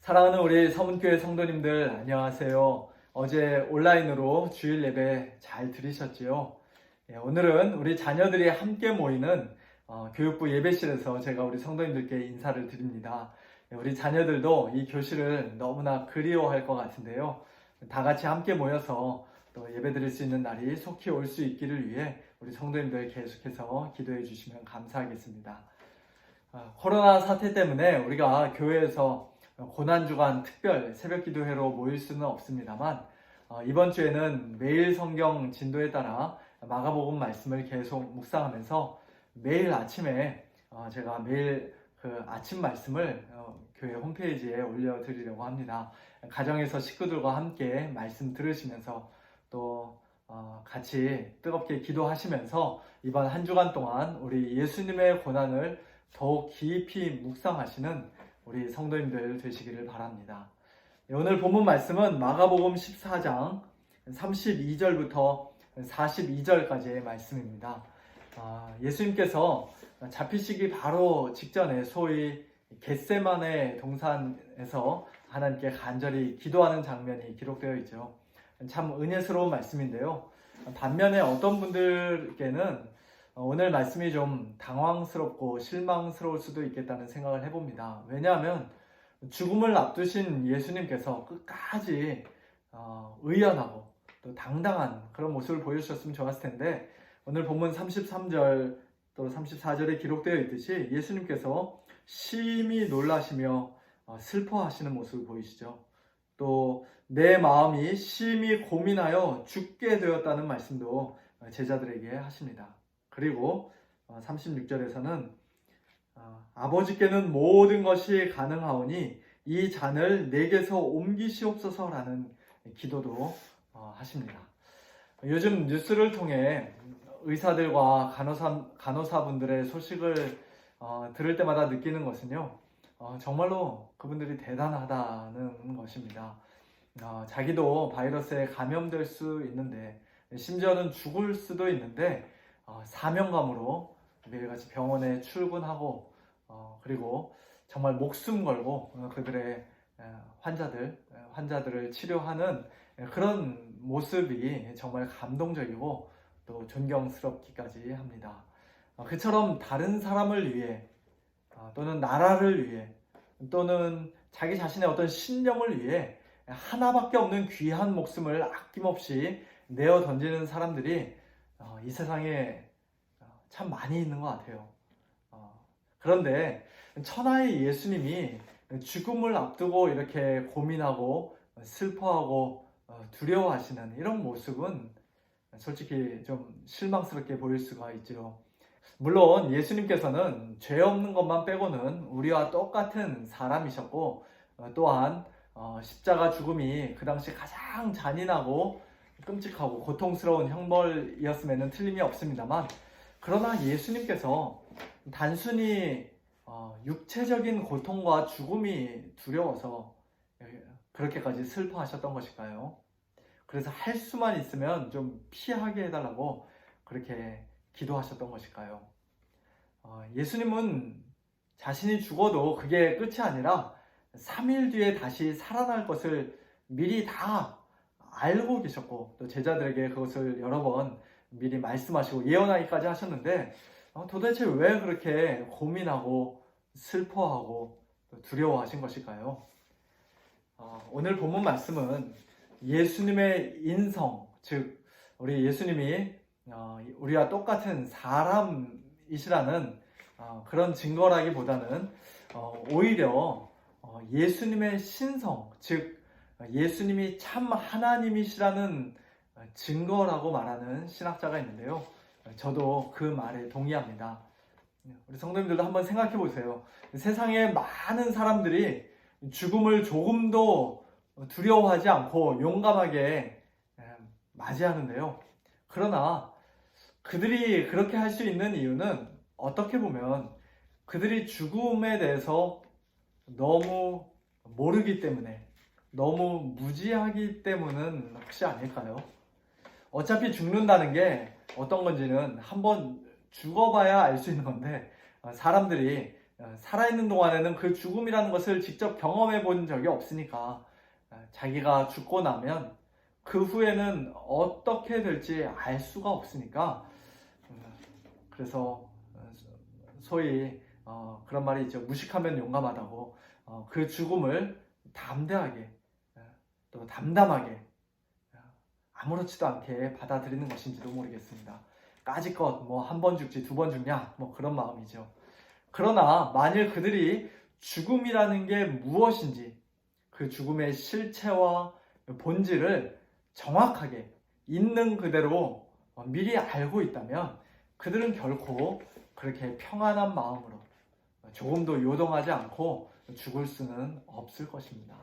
사랑하는 우리 서문교회 성도님들 안녕하세요. 어제 온라인으로 주일 예배 잘 들으셨지요? 오늘은 우리 자녀들이 함께 모이는 교육부 예배실에서 제가 우리 성도님들께 인사를 드립니다. 우리 자녀들도 이 교실을 너무나 그리워할 것 같은데요. 다 같이 함께 모여서 또 예배 드릴 수 있는 날이 속히 올 수 있기를 위해 우리 성도님들 계속해서 기도해 주시면 감사하겠습니다. 코로나 사태 때문에 우리가 교회에서 고난주간 특별 새벽 기도회로 모일 수는 없습니다만 이번 주에는 매일 성경 진도에 따라 마가복음 말씀을 계속 묵상하면서 매일 아침에 제가 매일 그 아침 말씀을 교회 홈페이지에 올려드리려고 합니다. 가정에서 식구들과 함께 말씀 들으시면서 또 같이 뜨겁게 기도하시면서 이번 한 주간 동안 우리 예수님의 고난을 더욱 깊이 묵상하시는 우리 성도님들 되시기를 바랍니다. 오늘 본문 말씀은 마가복음 14장 32절부터 42절까지의 말씀입니다. 예수님께서 잡히시기 바로 직전에 소위 겟세마네 동산에서 하나님께 간절히 기도하는 장면이 기록되어 있죠. 참 은혜스러운 말씀인데요. 반면에 어떤 분들께는 오늘 말씀이 좀 당황스럽고 실망스러울 수도 있겠다는 생각을 해봅니다. 왜냐하면 죽음을 앞두신 예수님께서 끝까지 의연하고 또 당당한 그런 모습을 보여주셨으면 좋았을 텐데 오늘 본문 33절 또 34절에 기록되어 있듯이 예수님께서 심히 놀라시며 슬퍼하시는 모습을 보이시죠. 또 내 마음이 심히 고민하여 죽게 되었다는 말씀도 제자들에게 하십니다. 그리고 36절에서는 아버지께는 모든 것이 가능하오니 이 잔을 내게서 옮기시옵소서라는 기도도 하십니다. 요즘 뉴스를 통해 의사들과 간호사분들의 소식을 들을 때마다 느끼는 것은요, 정말로 그분들이 대단하다는 것입니다. 자기도 바이러스에 감염될 수 있는데 심지어는 죽을 수도 있는데 사명감으로 매일같이 병원에 출근하고 그리고 정말 목숨 걸고 그들의 환자들을 치료하는 그런 모습이 정말 감동적이고 또 존경스럽기까지 합니다. 그처럼 다른 사람을 위해 또는 나라를 위해 또는 자기 자신의 어떤 신념을 위해 하나밖에 없는 귀한 목숨을 아낌없이 내어 던지는 사람들이 이 세상에 참 많이 있는 것 같아요. 그런데 천하의 예수님이 죽음을 앞두고 이렇게 고민하고 슬퍼하고 두려워하시는 이런 모습은 솔직히 좀 실망스럽게 보일 수가 있죠. 물론 예수님께서는 죄 없는 것만 빼고는 우리와 똑같은 사람이셨고 또한 십자가 죽음이 그 당시 가장 잔인하고 끔찍하고 고통스러운 형벌이었음에는 틀림이 없습니다만 그러나 예수님께서 단순히 육체적인 고통과 죽음이 두려워서 그렇게까지 슬퍼하셨던 것일까요? 그래서 할 수만 있으면 좀 피하게 해달라고 그렇게 기도하셨던 것일까요? 예수님은 자신이 죽어도 그게 끝이 아니라 3일 뒤에 다시 살아날 것을 미리 다 알고 계셨고 또 제자들에게 그것을 여러 번 미리 말씀하시고 예언하기까지 하셨는데 도대체 왜 그렇게 고민하고 슬퍼하고 두려워하신 것일까요? 오늘 본문 말씀은 예수님의 인성, 즉 우리 예수님이 우리와 똑같은 사람이시라는 그런 증거라기보다는 오히려 예수님의 신성, 즉 예수님이 참 하나님이시라는 증거라고 말하는 신학자가 있는데요. 저도 그 말에 동의합니다. 우리 성도님들도 한번 생각해 보세요. 세상에 많은 사람들이 죽음을 조금도 두려워하지 않고 용감하게 맞이하는데요. 그러나 그들이 그렇게 할 수 있는 이유는 어떻게 보면 그들이 죽음에 대해서 너무 모르기 때문에 너무 무지하기 때문은 혹시 아닐까요? 어차피 죽는다는 게 어떤 건지는 한번 죽어봐야 알 수 있는 건데 사람들이 살아있는 동안에는 그 죽음이라는 것을 직접 경험해 본 적이 없으니까 자기가 죽고 나면 그 후에는 어떻게 될지 알 수가 없으니까 그래서 소위 그런 말이 있죠. 무식하면 용감하다고. 그 죽음을 담대하게 또 담담하게 아무렇지도 않게 받아들이는 것인지도 모르겠습니다. 까짓것 뭐 한 번 죽지 두 번 죽냐 뭐 그런 마음이죠. 그러나 만일 그들이 죽음이라는 게 무엇인지 그 죽음의 실체와 본질을 정확하게 있는 그대로 미리 알고 있다면 그들은 결코 그렇게 평안한 마음으로 조금도 요동하지 않고 죽을 수는 없을 것입니다.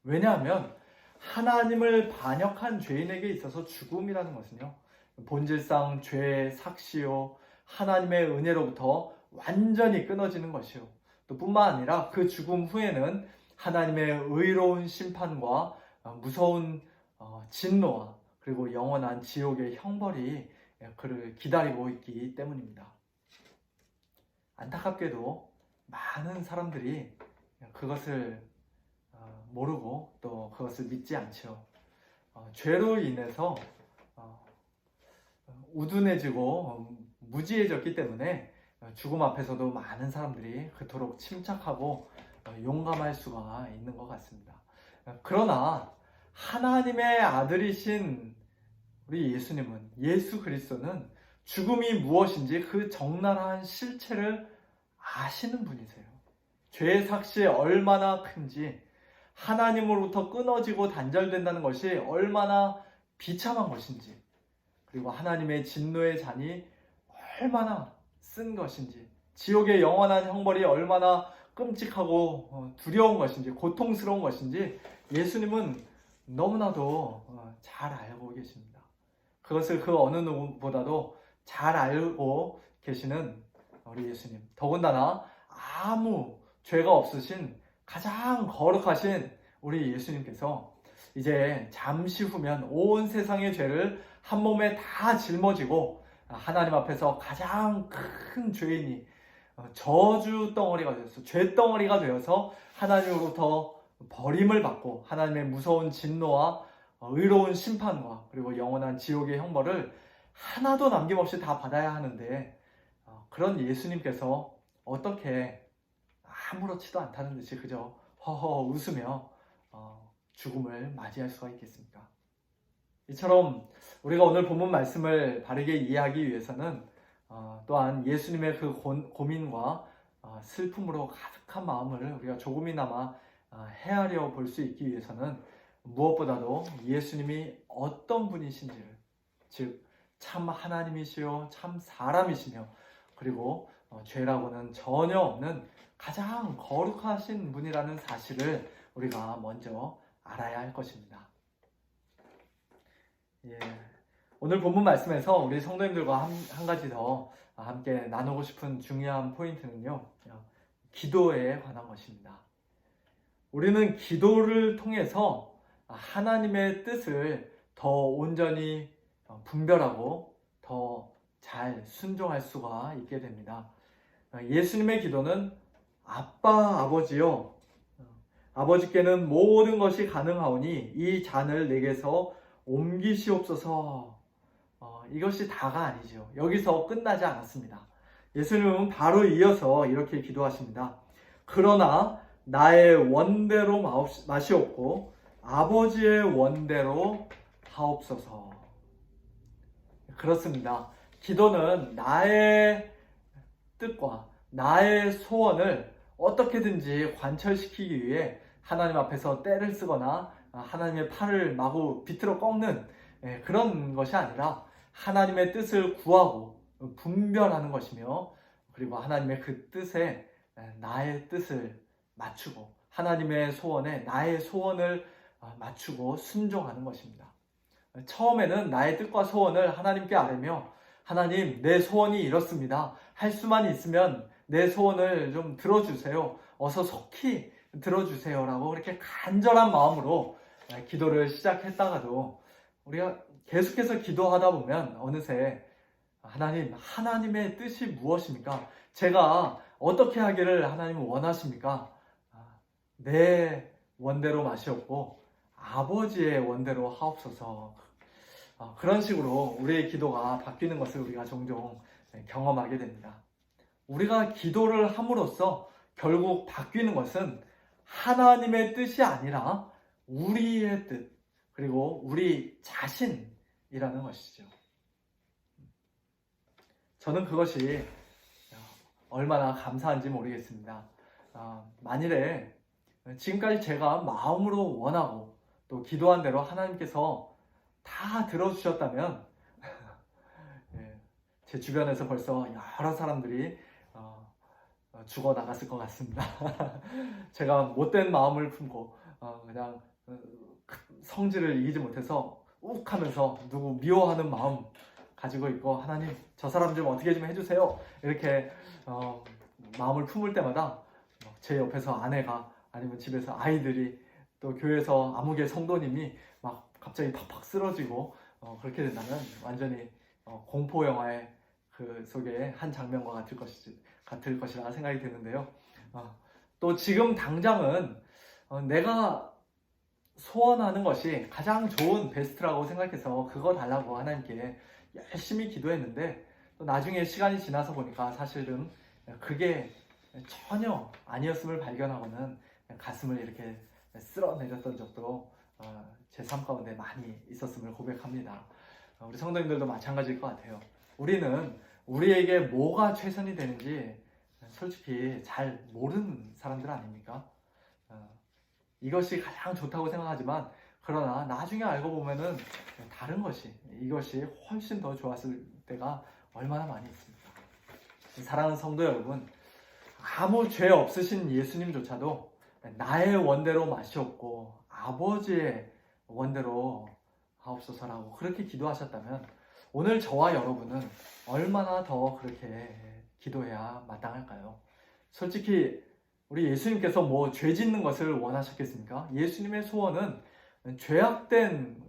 왜냐하면 하나님을 반역한 죄인에게 있어서 죽음이라는 것은요, 본질상 죄의 삭시요, 하나님의 은혜로부터 완전히 끊어지는 것이요, 또 뿐만 아니라 그 죽음 후에는 하나님의 의로운 심판과 무서운 진노와 그리고 영원한 지옥의 형벌이 그를 기다리고 있기 때문입니다. 안타깝게도 많은 사람들이 그것을 모르고 또 그것을 믿지 않죠. 죄로 인해서 우둔해지고 무지해졌기 때문에 죽음 앞에서도 많은 사람들이 그토록 침착하고 용감할 수가 있는 것 같습니다. 그러나 하나님의 아들이신 우리 예수님은, 예수 그리스도는 죽음이 무엇인지 그 적나라한 실체를 아시는 분이세요. 죄의 삭시 얼마나 큰지, 하나님으로부터 끊어지고 단절된다는 것이 얼마나 비참한 것인지, 그리고 하나님의 진노의 잔이 얼마나 쓴 것인지, 지옥의 영원한 형벌이 얼마나 끔찍하고 두려운 것인지, 고통스러운 것인지 예수님은 너무나도 잘 알고 계십니다. 그것을 그 어느 누구보다도 잘 알고 계시는 우리 예수님, 더군다나 아무 죄가 없으신 가장 거룩하신 우리 예수님께서 이제 잠시 후면 온 세상의 죄를 한 몸에 다 짊어지고 하나님 앞에서 가장 큰 죄인이 저주 덩어리가 되어서, 죄 덩어리가 되어서 하나님으로부터 버림을 받고 하나님의 무서운 진노와 의로운 심판과 그리고 영원한 지옥의 형벌을 하나도 남김없이 다 받아야 하는데, 그런 예수님께서 어떻게 아무렇지도 않다는 듯이 그저 허허 웃으며 죽음을 맞이할 수가 있겠습니까? 이처럼 우리가 오늘 본문 말씀을 바르게 이해하기 위해서는 또한 예수님의 그 고민과 슬픔으로 가득한 마음을 우리가 조금이나마 헤아려 볼 수 있기 위해서는 무엇보다도 예수님이 어떤 분이신지를, 즉 참 하나님이시요 참 사람이시며 그리고 죄라고는 전혀 없는 가장 거룩하신 분이라는 사실을 우리가 먼저 알아야 할 것입니다. 예. 오늘 본문 말씀에서 우리 성도님들과 한 가지 더 함께 나누고 싶은 중요한 포인트는요, 기도에 관한 것입니다. 우리는 기도를 통해서 하나님의 뜻을 더 온전히 분별하고 더 잘 순종할 수가 있게 됩니다. 예수님의 기도는 아빠 아버지요, 아버지께는 모든 것이 가능하오니 이 잔을 내게서 옮기시옵소서. 이것이 다가 아니죠. 여기서 끝나지 않았습니다. 예수님은 바로 이어서 이렇게 기도하십니다. 그러나 나의 원대로 마시옵고 아버지의 원대로 하옵소서. 그렇습니다. 기도는 나의 뜻과 나의 소원을 어떻게든지 관철시키기 위해 하나님 앞에서 떼를 쓰거나 하나님의 팔을 마구 비틀어 꺾는 그런 것이 아니라 하나님의 뜻을 구하고 분별하는 것이며, 그리고 하나님의 그 뜻에 나의 뜻을 맞추고 하나님의 소원에 나의 소원을 맞추고 순종하는 것입니다. 처음에는 나의 뜻과 소원을 하나님께 아뢰며, 하나님 내 소원이 이렇습니다. 할 수만 있으면 내 소원을 좀 들어주세요. 어서 속히 들어주세요 라고 그렇게 간절한 마음으로 기도를 시작했다가도 우리가 계속해서 기도하다 보면 어느새 하나님의 뜻이 무엇입니까? 제가 어떻게 하기를 하나님은 원하십니까? 내 원대로 마시옵고 아버지의 원대로 하옵소서. 그런 식으로 우리의 기도가 바뀌는 것을 우리가 종종 경험하게 됩니다. 우리가 기도를 함으로써 결국 바뀌는 것은 하나님의 뜻이 아니라 우리의 뜻, 그리고 우리 자신이라는 것이죠. 저는 그것이 얼마나 감사한지 모르겠습니다. 만일에 지금까지 제가 마음으로 원하고 또 기도한 대로 하나님께서 다 들어주셨다면 제 주변에서 벌써 여러 사람들이 죽어 나갔을 것 같습니다. 제가 못된 마음을 품고 그냥 성질을 이기지 못해서 욱 하면서 누구 미워하는 마음 가지고 있고, 하나님 저 사람 좀 어떻게 좀 해주세요 이렇게 마음을 품을 때마다 제 옆에서 아내가, 아니면 집에서 아이들이, 또 교회에서 아무개 성도님이 막 갑자기 팍팍 쓰러지고 그렇게 된다면 완전히 공포 영화의 그 속에 한 장면과 같을 것이라 생각이 드는데요. 또 지금 당장은 내가 소원하는 것이 가장 좋은 베스트라고 생각해서 그거 달라고 하나님께 열심히 기도했는데, 또 나중에 시간이 지나서 보니까 사실은 그게 전혀 아니었음을 발견하고는 가슴을 이렇게 쓸어내렸던 적도 제 삶 가운데 많이 있었음을 고백합니다. 우리 성도님들도 마찬가지일 것 같아요. 우리는 우리에게 뭐가 최선이 되는지 솔직히 잘 모르는 사람들 아닙니까? 이것이 가장 좋다고 생각하지만, 그러나 나중에 알고 보면은 다른 것이, 이것이 훨씬 더 좋았을 때가 얼마나 많이 있습니까? 사랑하는 성도 여러분, 아무 죄 없으신 예수님조차도 나의 원대로 마시옵고 아버지의 원대로 하옵소서라고 그렇게 기도하셨다면, 오늘 저와 여러분은 얼마나 더 그렇게 기도해야 마땅할까요? 솔직히 우리 예수님께서 뭐 죄 짓는 것을 원하셨겠습니까? 예수님의 소원은 죄악된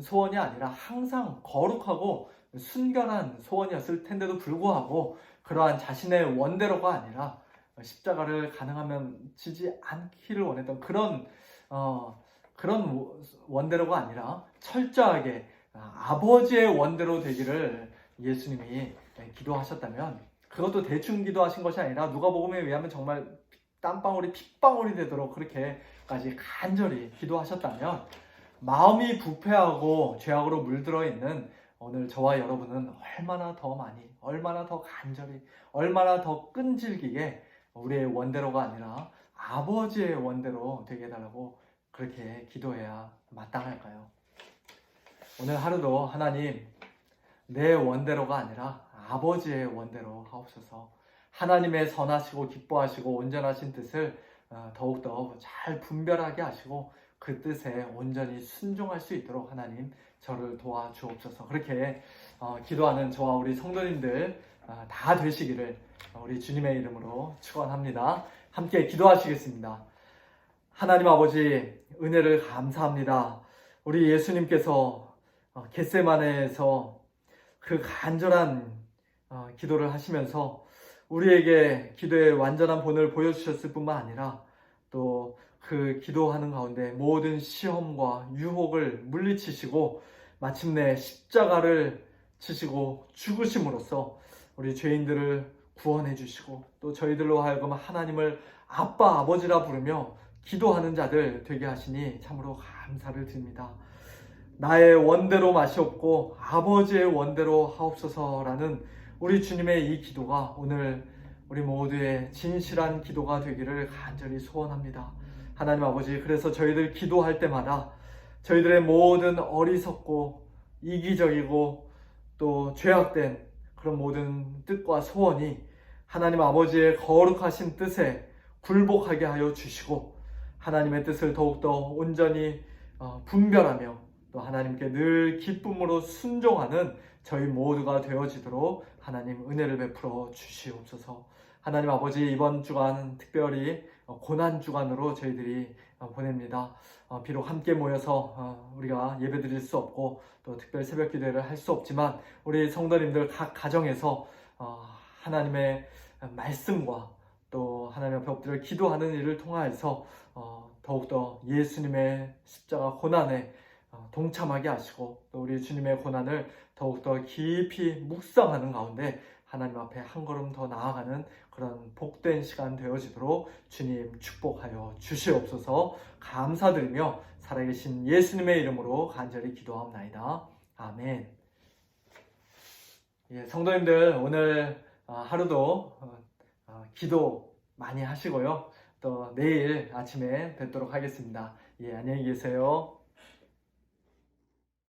소원이 아니라 항상 거룩하고 순결한 소원이었을 텐데도 불구하고, 그러한 자신의 원대로가 아니라 십자가를 가능하면 지지 않기를 원했던 그런 원대로가 아니라 철저하게 아버지의 원대로 되기를 예수님이 기도하셨다면, 그것도 대충 기도하신 것이 아니라 누가복음에 의하면 정말 땀방울이 핏방울이 되도록 그렇게까지 간절히 기도하셨다면, 마음이 부패하고 죄악으로 물들어 있는 오늘 저와 여러분은 얼마나 더 많이, 얼마나 더 간절히, 얼마나 더 끈질기게 우리의 원대로가 아니라 아버지의 원대로 되게 해달라고 그렇게 기도해야 마땅할까요? 오늘 하루도 하나님, 내 원대로가 아니라 아버지의 원대로 하옵소서. 하나님의 선하시고 기뻐하시고 온전하신 뜻을 더욱더 잘 분별하게 하시고 그 뜻에 온전히 순종할 수 있도록 하나님 저를 도와주옵소서. 그렇게 기도하는 저와 우리 성도님들 다 되시기를 우리 주님의 이름으로 축원합니다. 함께 기도하시겠습니다. 하나님 아버지, 은혜를 감사합니다. 우리 예수님께서 겟세마네에서 그 간절한 기도를 하시면서 우리에게 기도의 완전한 본을 보여주셨을 뿐만 아니라, 또 그 기도하는 가운데 모든 시험과 유혹을 물리치시고 마침내 십자가를 치시고 죽으심으로써 우리 죄인들을 구원해 주시고, 또 저희들로 하여금 하나님을 아빠 아버지라 부르며 기도하는 자들 되게 하시니 참으로 감사를 드립니다. 나의 원대로 마시옵고 아버지의 원대로 하옵소서라는 우리 주님의 이 기도가 오늘 우리 모두의 진실한 기도가 되기를 간절히 소원합니다. 하나님 아버지, 그래서 저희들 기도할 때마다 저희들의 모든 어리석고 이기적이고 또 죄악된 그런 모든 뜻과 소원이 하나님 아버지의 거룩하신 뜻에 굴복하게 하여 주시고, 하나님의 뜻을 더욱더 온전히 분별하며 또 하나님께 늘 기쁨으로 순종하는 저희 모두가 되어지도록 하나님 은혜를 베풀어 주시옵소서. 하나님 아버지, 이번 주간 특별히 고난 주간으로 저희들이 보냅니다. 비록 함께 모여서 우리가 예배드릴 수 없고 또 특별 새벽 기도를 할 수 없지만, 우리 성도님들 각 가정에서 하나님의 말씀과 또 하나님의 법들을 기도하는 일을 통하여서 더욱더 예수님의 십자가 고난에 동참하게 하시고 또 우리 주님의 고난을 더욱더 깊이 묵상하는 가운데 하나님 앞에 한 걸음 더 나아가는 그런 복된 시간 되어지도록 주님 축복하여 주시옵소서. 감사드리며 살아계신 예수님의 이름으로 간절히 기도하옵나이다. 아멘. 예, 성도님들 오늘 하루도 기도 많이 하시고요. 또 내일 아침에 뵙도록 하겠습니다. 예, 안녕히 계세요.